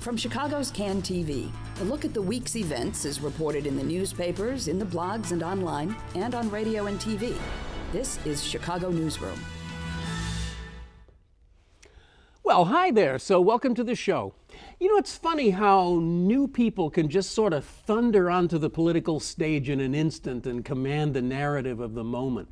From Chicago's Can TV, a look at the week's events is reported in the newspapers, in the blogs and online, and on radio and TV. This is Chicago Newsroom. Well, hi there. So welcome to the show. You know, it's funny how new people can just sort of thunder onto the political stage in an instant and command the narrative of the moment.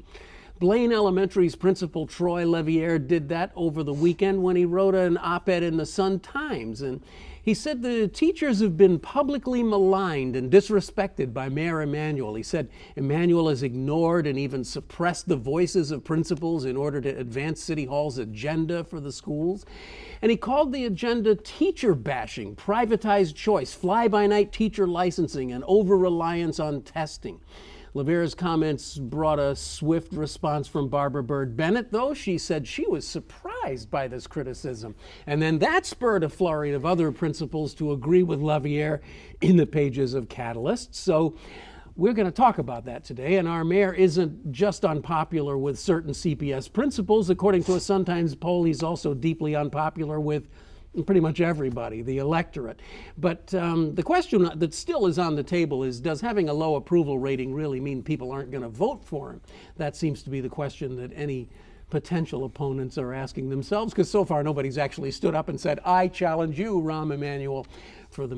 Blaine Elementary's principal, Troy LaVierre, did that over the weekend when he wrote an op-ed in the Sun-Times. And he said the teachers have been publicly maligned and disrespected by Mayor Emanuel. He said Emanuel has ignored and even suppressed the voices of principals in order to advance City Hall's agenda for the schools. And he called the agenda teacher bashing, privatized choice, fly-by-night teacher licensing, and over-reliance on testing. LaVierre's comments brought a swift response from Barbara Byrd Bennett, though. She said she was surprised by this criticism. And then that spurred a flurry of other principals to agree with LaVierre in the pages of Catalyst. So we're going to talk about that today. And our mayor isn't just unpopular with certain CPS principals. According to a Sun-Times poll, he's also deeply unpopular with pretty much everybody, the electorate. But the question that still is on the table is, does having a low approval rating really mean people aren't going to vote for him? That seems to be the question that any potential opponents are asking themselves, because so far nobody's actually stood up and said, I challenge you, Rahm Emanuel, for the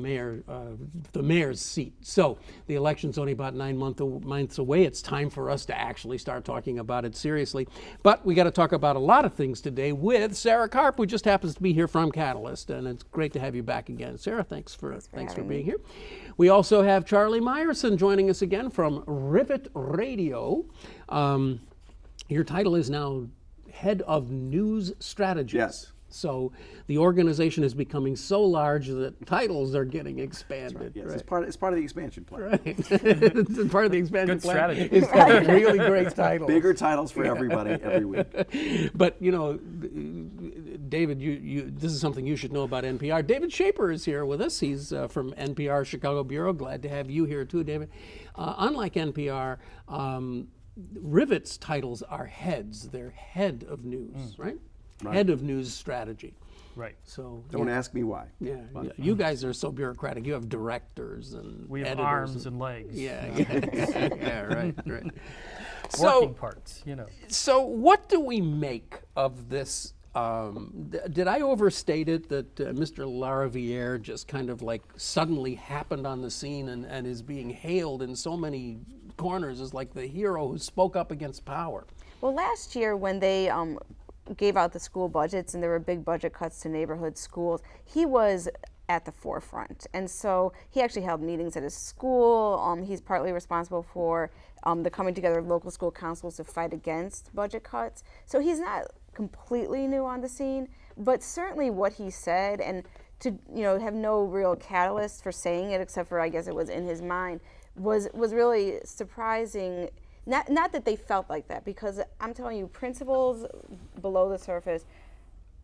mayor's seat. So the election's only about 9 months away. It's time for us to actually start talking about it seriously. But we got to talk about a lot of things today with Sarah Karp, who just happens to be here from Catalyst, and it's great to have you back again. Sarah, thanks for being here. We also have Charlie Meyerson joining us again from Rivet Radio. Your title is now Head of News Strategies. Yes. So the organization is becoming so large that titles are getting expanded. Right, yes. Right? It's part of the expansion plan. Right. It's part of the expansion Good plan. strategy. It's having really great titles. Bigger titles for everybody every week. But you know, David, this is something you should know about NPR. David Schaper is here with us. He's from NPR Chicago Bureau. Glad to have you here too, David. Unlike NPR, Rivet's titles are heads. They're head of news, right? Head of news strategy. Right. So Don't ask me why. Yeah, you guys are so bureaucratic. You have directors and we have editors arms and legs. Yeah, right. Working parts, you know. So what do we make of this? Did I overstate it that Mr. LaVierre just kind of like suddenly happened on the scene and is being hailed in so many corners as like the hero who spoke up against power? Well, last year when they gave out the school budgets and there were big budget cuts to neighborhood schools, he was at the forefront. And so he actually held meetings at his school. He's partly responsible for the coming together of local school councils to fight against budget cuts. So he's not completely new on the scene, but certainly what he said, and to have no real catalyst for saying it except for, I guess it was in his mind, was really surprising. Not that they felt like that, because I'm telling you, principals below the surface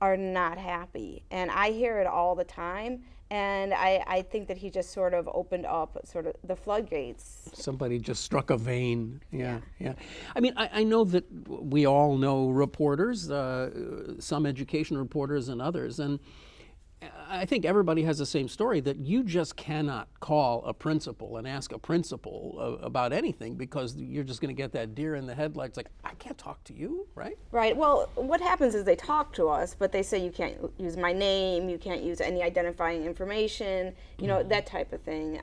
are not happy. And I hear it all the time. And I think that he just sort of opened up sort of the floodgates. Somebody just struck a vein. Yeah. I mean, I know that we all know reporters, some education reporters and others. And I think everybody has the same story, that you just cannot call a principal and ask a principal about anything, because you're just going to get that deer in the headlights, like, I can't talk to you, right? Right. Well, what happens is they talk to us, but they say you can't use my name, you can't use any identifying information, that type of thing.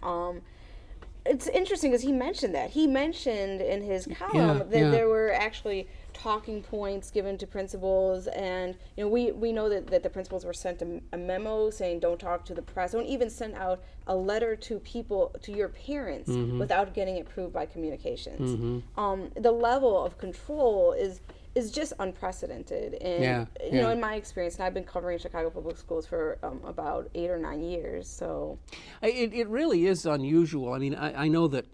It's interesting because he mentioned that. He mentioned in his column that there were actually talking points given to principals, and we know that the principals were sent a memo saying don't talk to the press, don't even send out a letter to your parents without getting it approved by communications. The level of control is just unprecedented, and in my experience, and I've been covering Chicago public schools for about 8 or 9 years, so it really is unusual. I mean, I know that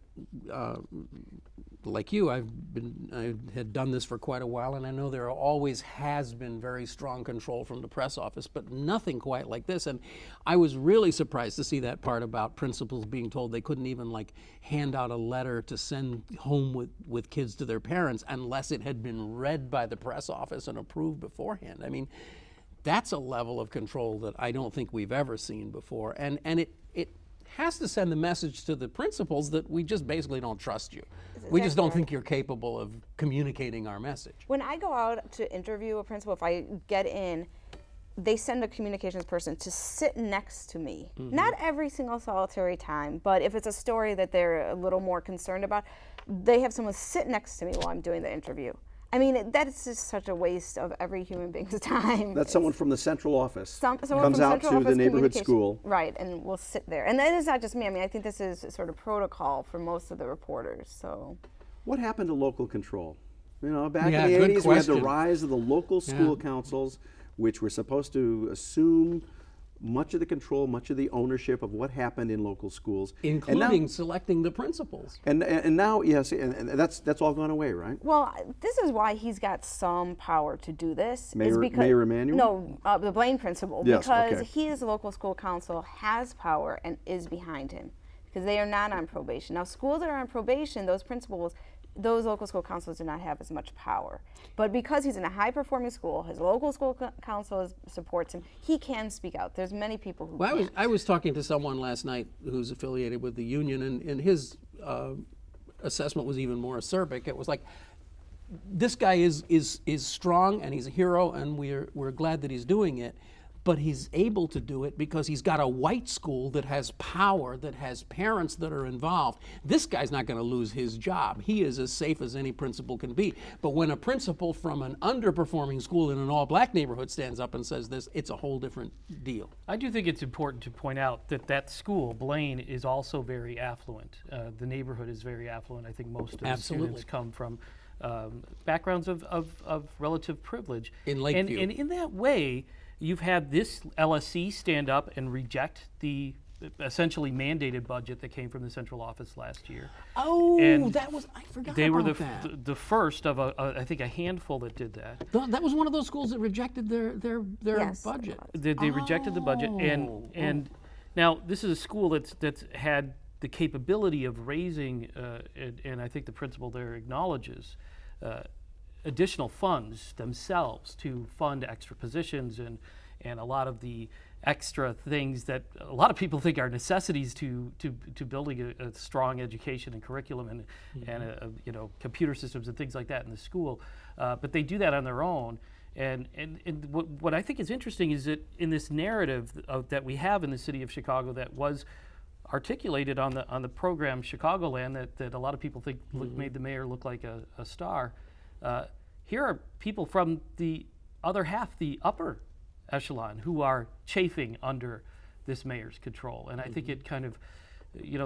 like you, I had done this for quite a while, and I know there always has been very strong control from the press office, but nothing quite like this. And I was really surprised to see that part about principals being told they couldn't even like hand out a letter to send home with kids to their parents unless it had been read by the press office and approved beforehand. I mean, That's a level of control that I don't think we've ever seen before. And it has to send the message to the principals that we just basically don't trust you. We just don't think you're capable of communicating our message. When I go out to interview a principal, if I get in, they send a communications person to sit next to me. Not every single solitary time, but if it's a story that they're a little more concerned about, they have someone sit next to me while I'm doing the interview. I mean, that's just such a waste of every human being's time. That's someone from the central office. Someone comes from out central to office the neighborhood communication. school. Right, and we'll sit there. And that is not just me. I mean, I think this is sort of protocol for most of the reporters. So, What happened to local control? You know, back Yeah, in the good 80s, we had the question. rise of the local school councils, which were supposed to assume much of the control, much of the ownership of what happened in local schools. Including selecting the principals. And now, yes, and that's all gone away, right? well, this is why he's got some power to do this. Mayor- is because, Mayor Emanuel? No, the Blaine principal. Yes, because okay. he, as a local school council, has power and is behind him. Because they are not on probation. Now, schools that are on probation, those principals, those local school councils do not have as much power. But because he's in a high-performing school, his local school council supports him, he can speak out. There's many people who Well, can't. I was talking to someone last night who's affiliated with the union, and his assessment was even more acerbic. It was like, this guy is strong and he's a hero, and we're glad that he's doing it. But he's able to do it because he's got a white school that has power, that has parents that are involved. This guy's not going to lose his job. He is as safe as any principal can be. But when a principal from an underperforming school in an all-black neighborhood stands up and says this, it's a whole different deal. I do think it's important to point out that that school, Blaine, is also very affluent. The neighborhood is very affluent. I think most of the Absolutely. students come from backgrounds of relative privilege. In Lakeview. And in that way, you've had this LSC stand up and reject the essentially mandated budget that came from the central office last year. Oh, And I forgot They were about the, that. the first of, I think, a handful that did that. That was one of those schools that rejected their Yes, budget. They rejected the budget, and now this is a school that's had the capability of raising, and I think the principal there acknowledges, additional funds themselves to fund extra positions and a lot of the extra things that a lot of people think are necessities to building a strong education and curriculum and computer systems and things like that in the school, but they do that on their own. And what I think is interesting is that in this narrative that we have in the city of Chicago that was articulated on the program Chicagoland that a lot of people think made the mayor look like a star. Here are people from the other half, the upper echelon, who are chafing under this mayor's control. And I think it kind of,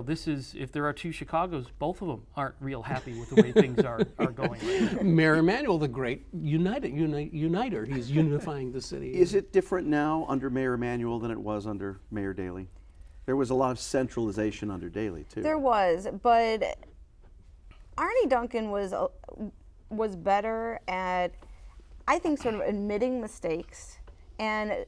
this is, if there are two Chicagos, both of them aren't real happy with the way things are going right now. Mayor Emanuel, the great uniter, he's unifying the city. Is it different now under Mayor Emanuel than it was under Mayor Daley? There was a lot of centralization under Daley, too. There was, but Arnie Duncan was better at, I think, sort of admitting mistakes and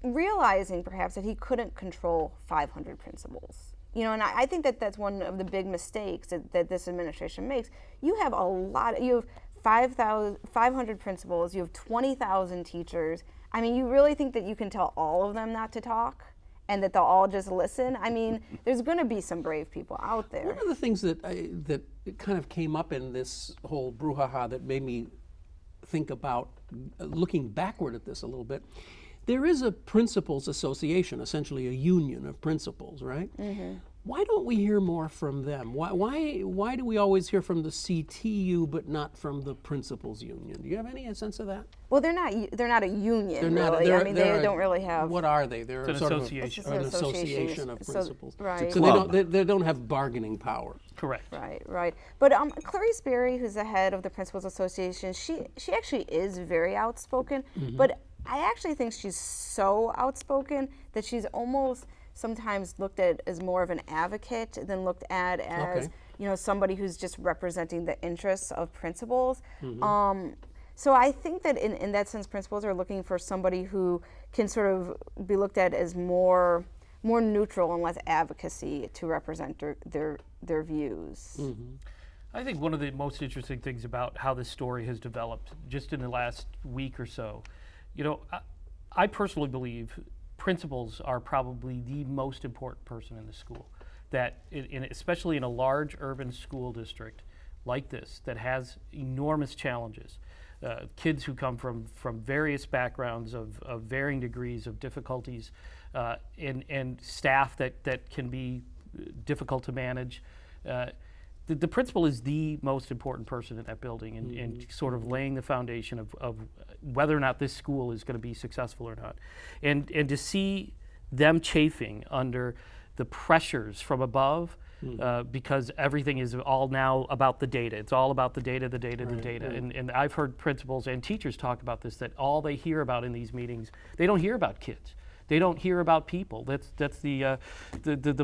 realizing perhaps that he couldn't control 500 principals. And I think that that's one of the big mistakes that this administration makes. You have you have 500 principals, you have 20,000 teachers. I mean, you really think that you can tell all of them not to talk? And that they'll all just listen? I mean, there's going to be some brave people out there. One of the things that kind of came up in this whole brouhaha that made me think about looking backward at this a little bit, there is a principals association, essentially a union of principals, right? Mm-hmm. Why don't we hear more from them? Why do we always hear from the CTU but not from the principals union? Do you have any sense of that? Well, they're not a union, They're not. really. They're, I mean, they're they don't really have. What are they? They're It's an sort association. of an association of So- principals. right. So they don't have bargaining power. Correct. Right. But Clarice Berry, who's the head of the Principals Association, she actually is very outspoken. Mm-hmm. But I actually think she's so outspoken that she's almost sometimes looked at as more of an advocate than looked at as somebody who's just representing the interests of principals. Mm-hmm. So I think that in that sense, principals are looking for somebody who can sort of be looked at as more neutral and less advocacy to represent their views. Mm-hmm. I think one of the most interesting things about how this story has developed just in the last week or so I personally believe principals are probably the most important person in the school. That, especially in a large urban school district like this, that has enormous challenges, kids who come from various backgrounds of varying degrees of difficulties, and staff that can be difficult to manage. The principal is the most important person in that building, and sort of laying the foundation of whether or not this school is going to be successful or not. And to see them chafing under the pressures from above, because everything is all now about the data. It's all about the data. And I've heard principals and teachers talk about this, that all they hear about in these meetings, they don't hear about kids. They don't hear about people. That's the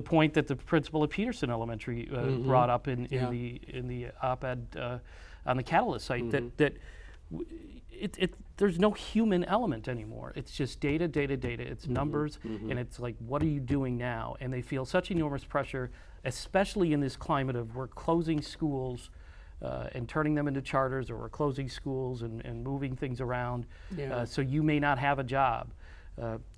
point that the principal at Peterson Elementary brought up in the op-ed on the Catalyst site, that there's no human element anymore. It's just data. It's numbers, and it's like, what are you doing now? And they feel such enormous pressure, especially in this climate of we're closing schools and turning them into charters, or we're closing schools and moving things around, so you may not have a job.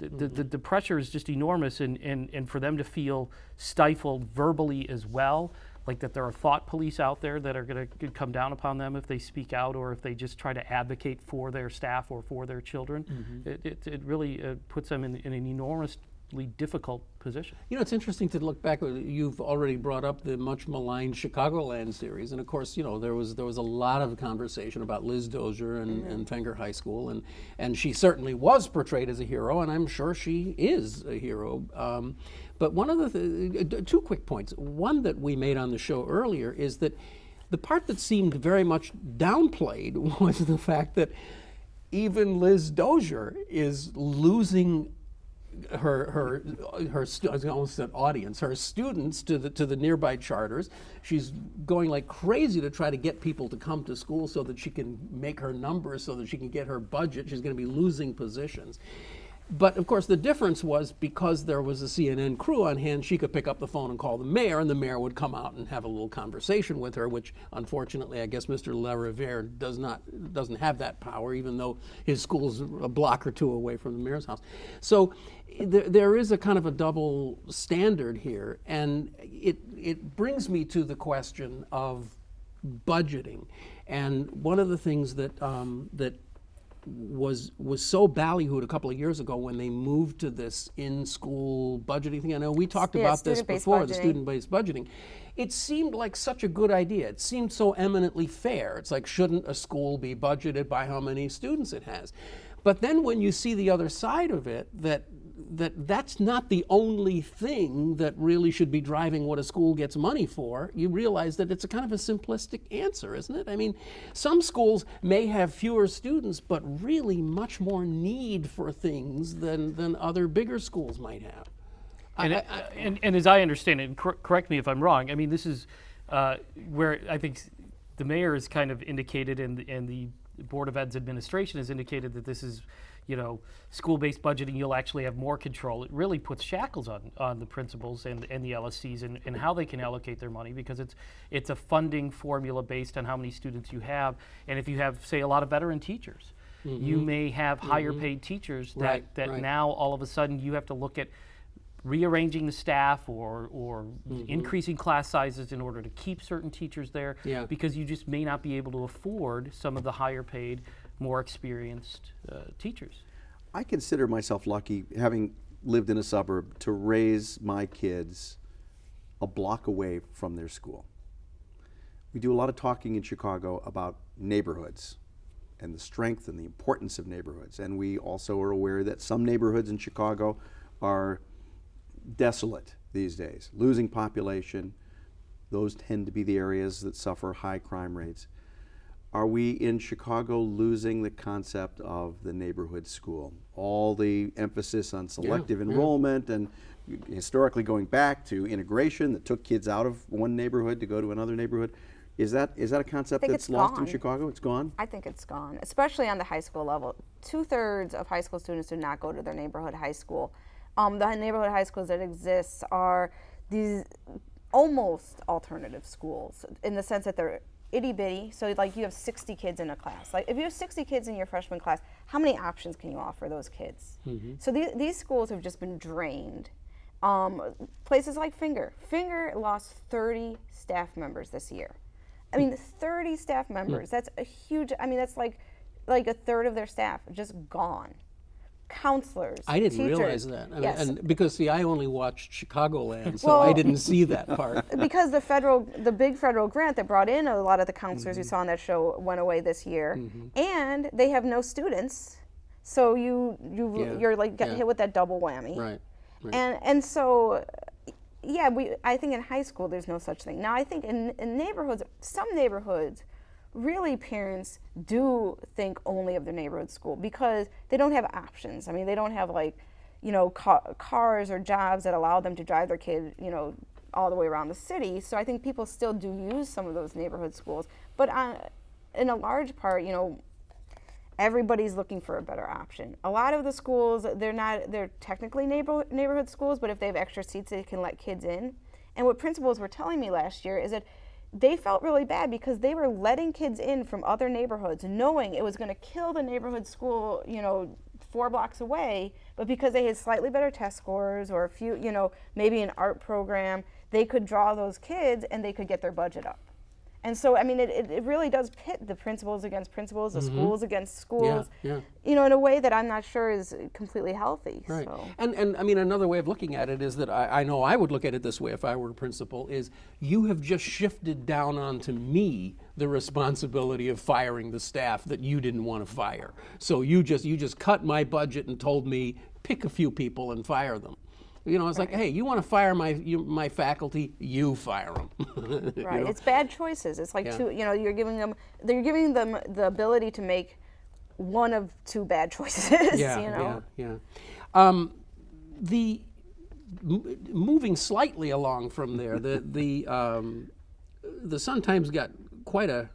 The pressure is just enormous, and for them to feel stifled verbally as well, like that there are thought police out there that are going to come down upon them if they speak out, or if they just try to advocate for their staff or for their children. It really puts them in an enormously difficult position. It's interesting to look back. You've already brought up the much maligned Chicagoland series, and of course, there was a lot of conversation about Liz Dozier and Fenger High School, and she certainly was portrayed as a hero, and I'm sure she is a hero. But one of the two quick points. One that we made on the show earlier is that the part that seemed very much downplayed was the fact that even Liz Dozier is losing her I almost said audience, her students to the nearby charters. She's going like crazy to try to get people to come to school so that she can make her numbers, so that she can get her budget. She's going to be losing positions. But of course, the difference was because there was a CNN crew on hand, she could pick up the phone and call the mayor, and the mayor would come out and have a little conversation with her, which unfortunately, I guess Mr. LaVierre doesn't have that power, even though his school's a block or two away from the mayor's house. So there is a kind of a double standard here, and it brings me to the question of budgeting. And one of the things that was so ballyhooed a couple of years ago when they moved to this in-school budgeting thing. I know we talked about this before, the student-based budgeting. It seemed like such a good idea. It seemed so eminently fair. It's like, shouldn't a school be budgeted by how many students it has? But then when you see the other side of it, that's not the only thing that really should be driving what a school gets money for, you realize that it's a kind of a simplistic answer, isn't it? I mean, some schools may have fewer students, but really much more need for things than other bigger schools might have. And as I understand it, and correct me if I'm wrong, I mean, this is where I think the mayor has kind of indicated, and the Board of Ed's administration has indicated that this is, school-based budgeting, you'll actually have more control. It really puts shackles on the principals and the LSCs and how they can allocate their money, because it's a funding formula based on how many students you have. And if you have, say, a lot of veteran teachers, you may have higher paid teachers that now all of a sudden you have to look at rearranging the staff or increasing class sizes in order to keep certain teachers there, because you just may not be able to afford some of the higher paid, more experienced teachers. I consider myself lucky, having lived in a suburb, to raise my kids a block away from their school. We do a lot of talking in Chicago about neighborhoods and the strength and the importance of neighborhoods. And we also are aware that some neighborhoods in Chicago are desolate these days, losing population. Those tend to be the areas that suffer high crime rates. Are we in Chicago losing the concept of the neighborhood school? All the emphasis on selective enrollment and historically going back to integration that took kids out of one neighborhood to go to another neighborhood. Is that a concept that's lost in Chicago? It's gone? I think it's gone, especially on the high school level. 2/3 of high school students do not go to their neighborhood high school. The neighborhood high schools that exist are these almost alternative schools, in the sense that they're itty bitty. So like you have 60 kids in a class. Like if you have 60 kids in your freshman class, how many options can you offer those kids? So these schools have just been drained. Places like Finger lost 30 staff members this year. I mean, 30 staff members. That's a huge. I mean, that's like a third of their staff just gone. Counselors, I didn't teachers. realize that. I mean, Yes. and because see, I only watched Chicagoland, so I didn't see that part. Because the big federal grant that brought in a lot of the counselors you saw on that show went away this year, and they have no students, so you're like getting hit with that double whammy. Right. And so, yeah, I think in high school there's no such thing. Now I think in neighborhoods, some neighborhoods, really parents do think only of their neighborhood school because they don't have options. I mean, they don't have like, cars or jobs that allow them to drive their kid, all the way around the city. So I think people still do use some of those neighborhood schools. But in a large part, everybody's looking for a better option. A lot of the schools, they're technically neighborhood schools, but if they have extra seats, they can let kids in. And what principals were telling me last year is that they felt really bad because they were letting kids in from other neighborhoods, knowing it was going to kill the neighborhood school, 4 blocks away, but because they had slightly better test scores or a few, maybe an art program, they could draw those kids and they could get their budget up. And so, I mean, it really does pit the principals against principals, the schools against schools, in a way that I'm not sure is completely healthy. Right. So. And I mean, another way of looking at it is that I know I would look at it this way if I were a principal, is you have just shifted down onto me the responsibility of firing the staff that you didn't want to fire. So you just cut my budget and told me, pick a few people and fire them. It's like, hey, you want to fire my faculty, you fire them. Right. It's bad choices. It's like they're giving them the ability to make one of 2 bad choices. Moving slightly along from there, the Sun-Times got quite a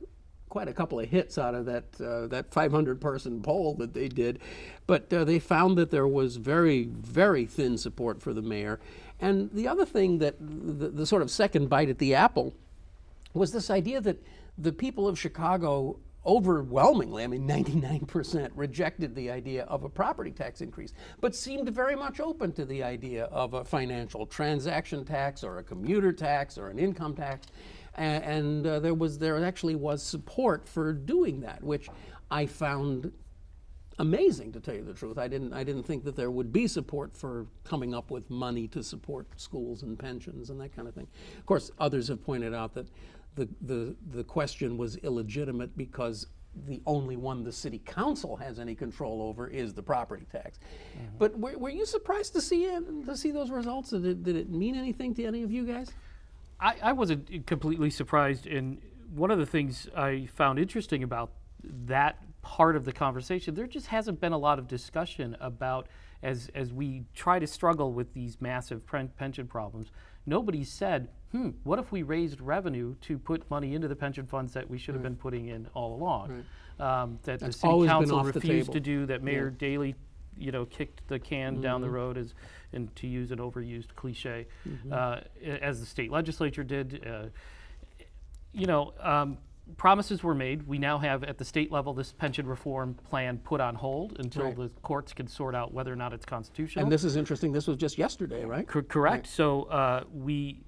couple of hits out of that 500-person poll that they did, but they found that there was very, very thin support for the mayor. And the other thing that the sort of second bite at the apple was this idea that the people of Chicago overwhelmingly, 99%, rejected the idea of a property tax increase, but seemed very much open to the idea of a financial transaction tax or a commuter tax or an income tax. And there actually was support for doing that, which I found amazing, to tell you the truth. I didn't think that there would be support for coming up with money to support schools and pensions and that kind of thing. Of course, others have pointed out that the question was illegitimate because the only one the city council has any control over is the property tax. But were you surprised to see those results? Did it mean anything to any of you guys? I wasn't completely surprised, and one of the things I found interesting about that part of the conversation, there just hasn't been a lot of discussion about, as we try to struggle with these massive pension problems, nobody said, what if we raised revenue to put money into the pension funds that we should have been putting in all along? That That's the city always been council off the refused to table. do, that Mayor Daley kicked the can down the road, and to use an overused cliche, as the state legislature did. Promises were made. We now have at the state level this pension reform plan put on hold until the courts can sort out whether or not it's constitutional. And this is interesting. This was just yesterday, right? Correct. Right. So we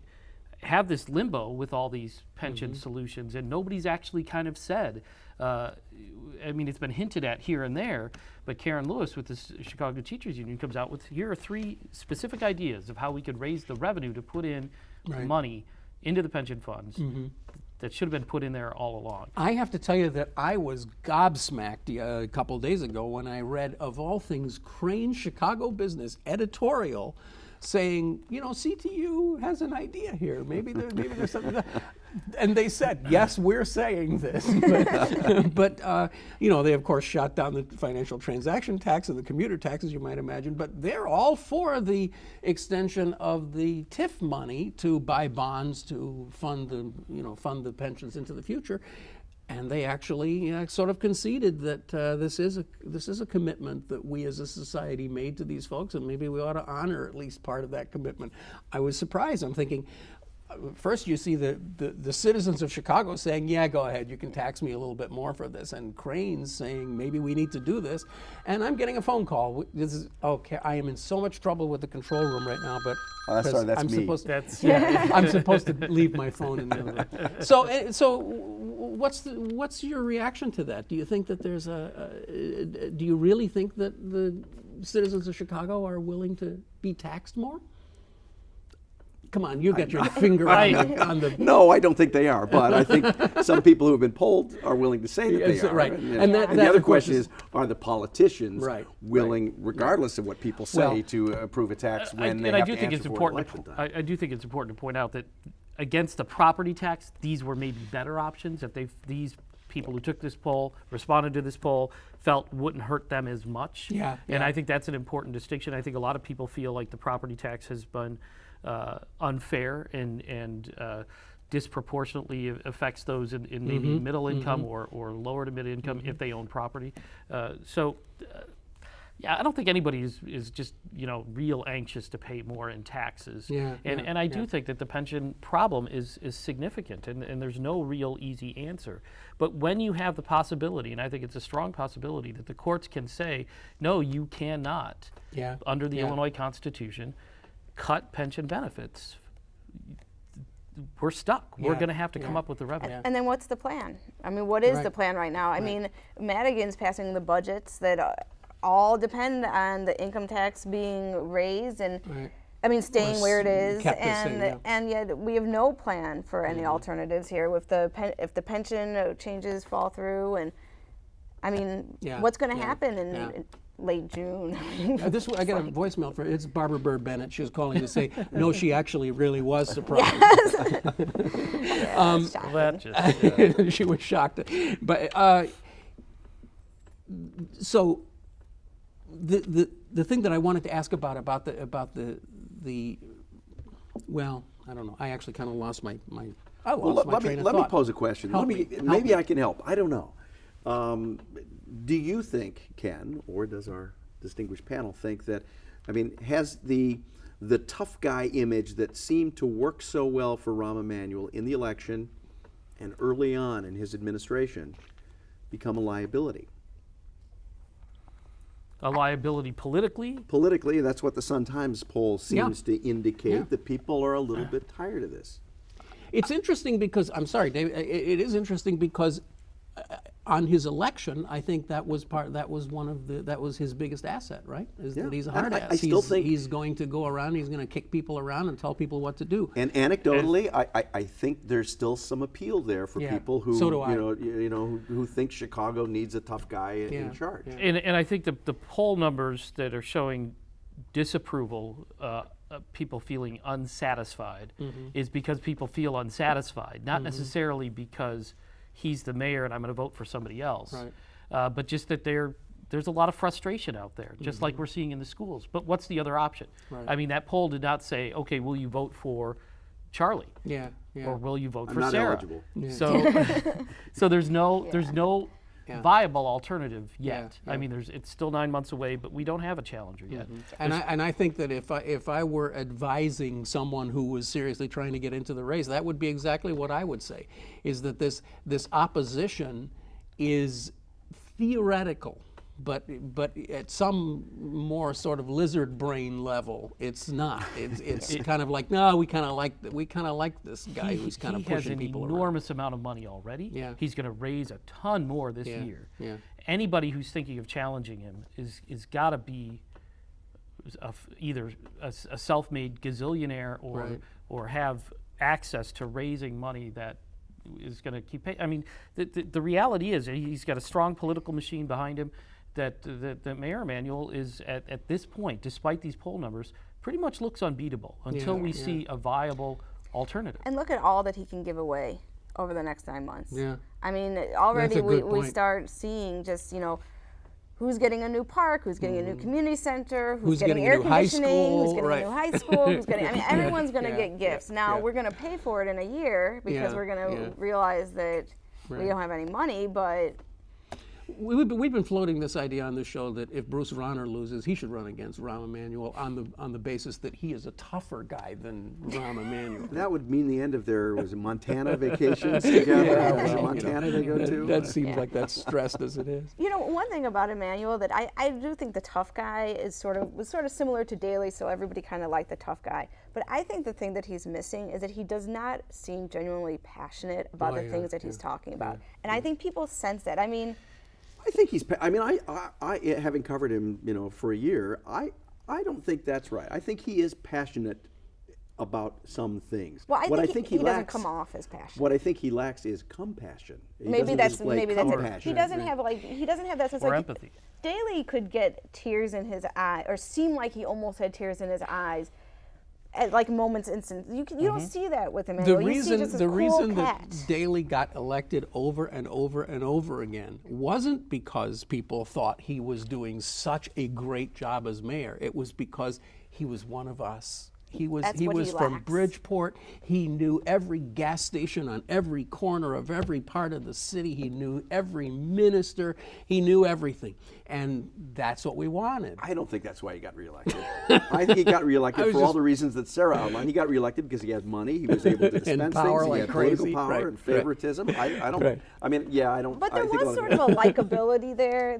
have this limbo with all these pension solutions, and nobody's actually kind of said. It's been hinted at here and there, but Karen Lewis with the Chicago Teachers Union comes out with, here are 3 specific ideas of how we could raise the revenue to put in money into the pension funds that should have been put in there all along. I have to tell you that I was gobsmacked a couple of days ago when I read, of all things, Crane's Chicago Business editorial saying, CTU has an idea here. Maybe there's something. And they said, yes, we're saying this. But they, of course, shot down the financial transaction tax and the commuter tax, as you might imagine. But they're all for the extension of the TIF money to buy bonds to fund the pensions into the future. And they actually sort of conceded that this is a commitment that we as a society made to these folks, and maybe we ought to honor at least part of that commitment. I was surprised. I'm thinking, first you see the citizens of Chicago saying, yeah, go ahead, you can tax me a little bit more for this, and Crane's saying, maybe we need to do this. And I'm getting a phone call. This is, okay, I am in so much trouble with the control room right now, but sorry, that's I'm me. supposed to, I'm supposed to leave my phone in the other room. So what's your reaction to that? Do you think that there's do you really think that the citizens of Chicago are willing to be taxed more? Come on, you got your finger on the. No, I don't think they are, but I think some people who have been polled are willing to say that they are. Right. And that, the other of course, question is, are the politicians willing, regardless of what people say, to approve a tax when they have to answer for election time? I do think it's important to point out that against the property tax, these were maybe better options if these people who took this poll, responded to this poll, felt wouldn't hurt them as much. And I think that's an important distinction. I think a lot of people feel like the property tax has been unfair and disproportionately affects those in maybe middle income or lower to mid income if they own property. Yeah, I don't think anybody is just real anxious to pay more in taxes. And I do think that the pension problem is significant, and there's no real easy answer. But when you have the possibility, and I think it's a strong possibility, that the courts can say, no, you cannot, under the Illinois Constitution, cut pension benefits, we're stuck. We're going to have to come up with the revenue. And then what's the plan? I mean, what is the plan right now? I mean, Madigan's passing the budgets that all depend on the income tax being raised and I mean staying where it is, and yet we have no plan for any alternatives here. If the pension changes fall through, and I mean, what's going to happen in late June? I got a voicemail for it's Barbara Bird Bennett. She was calling to say, no, she actually really was surprised. She was shocked. But so the thing that I wanted to ask about the well, I don't know. I actually kind of lost my train of thought. Let me pose a question. Maybe I can help. I don't know. Do you think, Ken, or does our distinguished panel think that, I mean, has the tough guy image that seemed to work so well for Rahm Emanuel in the election and early on in his administration become a liability? A liability politically? Politically, that's what the Sun-Times poll seems to indicate, that people are a little bit tired of this. It's interesting because, I'm sorry, Dave, it is interesting because on his election, I think that was his biggest asset, right? That he's a hard ass. I still think he's going to go around, he's going to kick people around and tell people what to do. And anecdotally, I think there's still some appeal there for people who who think Chicago needs a tough guy in charge. And I think the poll numbers that are showing disapproval, people feeling unsatisfied, is because people feel unsatisfied, not necessarily because he's the mayor and I'm going to vote for somebody else. But just that there's a lot of frustration out there, just like we're seeing in the schools. But what's the other option? I mean, that poll did not say, okay, will you vote for Charlie? Or will you vote for Sarah? Eligible. So there's no viable alternative yet. I mean, it's still 9 months away, but we don't have a challenger yet. And I think that if I were advising someone who was seriously trying to get into the race, that would be exactly what I would say, is that this opposition is theoretical, but at some more sort of lizard brain level, it's not. It's kind of like, no, we kind of like this guy who's kind of pushing people around. He has an enormous amount of money already. He's going to raise a ton more this year. Anybody who's thinking of challenging him is got to be either a self-made gazillionaire or have access to raising money that is going to keep paying. I mean, the reality is he's got a strong political machine behind him. That Mayor Emanuel is at this point, despite these poll numbers, pretty much looks unbeatable until we see a viable alternative. And look at all that he can give away over the next 9 months. I mean, already we start seeing just, who's getting a new park, who's getting a new community center, who's getting air conditioning, who's getting a new high school, everyone's going to get gifts. Now we're going to pay for it in a year because we're going to realize that we don't have any money, but We've been floating this idea on this show that if Bruce Rauner loses, he should run against Rahm Emanuel on the basis that he is a tougher guy than Rahm Emanuel. That would mean the end of their Montana vacations together. Was it Montana they go to? That seems like that's stressed as it is. You know, one thing about Emanuel that I do think the tough guy was sort of similar to Daley, so everybody kind of liked the tough guy. But I think the thing that he's missing is that he does not seem genuinely passionate about the things that he's talking about. And I think people sense that. I mean, I think he's. I mean, I having covered him, for a year, I don't think that's right. I think he is passionate about some things. Well, what I think he doesn't come off as passionate. What I think he lacks is compassion. Maybe that's it. He doesn't have that sense or of empathy. Daley could get tears in his eye, or seem like he almost had tears in his eyes at like moments instant. You don't see that with Emanuel. The reason that Daley got elected over and over and over again wasn't because people thought he was doing such a great job as mayor. It was because he was one of us. He was from Bridgeport. He knew every gas station on every corner of every part of the city. He knew every minister. He knew everything. And that's what we wanted. I don't think that's why he got reelected. I think he got reelected for all the reasons that Sarah outlined. He got reelected because he had money. He was able to dispense power things. like He had crazy. political power and favoritism. I don't. Right. I mean, yeah, I don't. But there was sort of a likability there,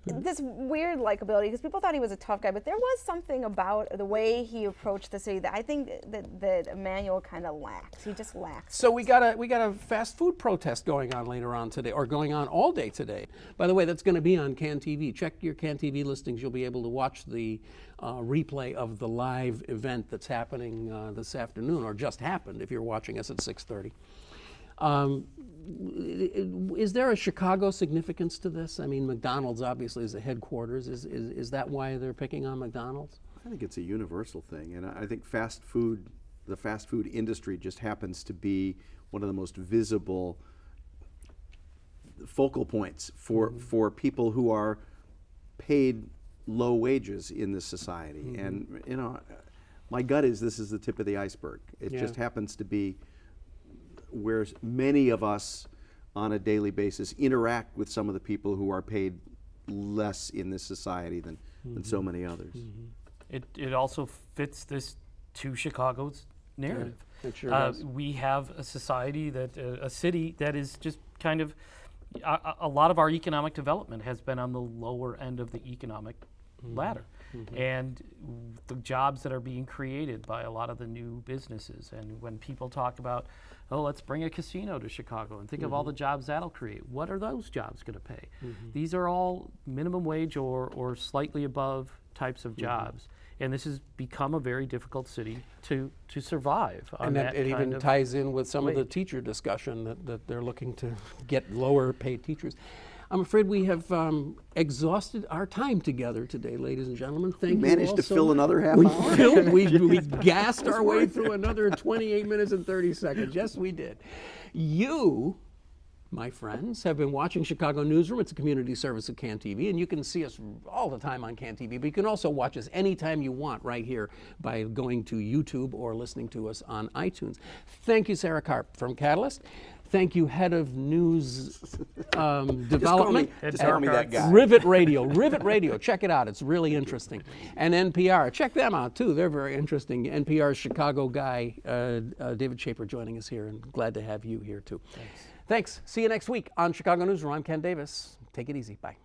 this weird likability, because people thought he was a tough guy, but there was something about the way he approached the city that I think that Emanuel kind of lacks. He just lacks. So we got a fast food protest going on later on today, or going on all day today. By the way, that's going to be on CAN TV. Check your CAN TV listings. You'll be able to watch the replay of the live event that's happening this afternoon, or just happened if you're watching us at 6:30. Is there a Chicago significance to this? I mean, McDonald's obviously is the headquarters. Is that why they're picking on McDonald's? I think it's a universal thing, and I think the fast food industry just happens to be one of the most visible focal points for people who are paid low wages in this society. And my gut is this is the tip of the iceberg. It just happens to be where many of us on a daily basis interact with some of the people who are paid less in this society than so many others. It also fits this to Chicago's narrative. It sure does. We have a society a city that is just kind of, a lot of our economic development has been on the lower end of the economic ladder. And the jobs that are being created by a lot of the new businesses. And when people talk about, let's bring a casino to Chicago and think of all the jobs that'll create. What are those jobs going to pay? These are all minimum wage or slightly above types of jobs. And this has become a very difficult city to survive. And that it even ties in with some of the teacher discussion that they're looking to get lower paid teachers. I'm afraid we have exhausted our time together today, ladies and gentlemen. Thank you. Managed to fill another half hour. hour. We gassed our way through another 28 minutes and 30 seconds. Yes, we did. You, my friends, have been watching Chicago Newsroom. It's a community service of CAN TV, and you can see us all the time on CAN TV, but you can also watch us anytime you want right here by going to YouTube or listening to us on iTunes. Thank you, Sarah Karp from Catalyst. Thank you, Head of News Development. Just call me that guy. Rivet Radio. Check it out. It's really interesting. And NPR. Check them out, too. They're very interesting. NPR's Chicago guy, David Schaper, joining us here, and glad to have you here, too. Thanks. See you next week on Chicago Newsroom. I'm Ken Davis. Take it easy. Bye.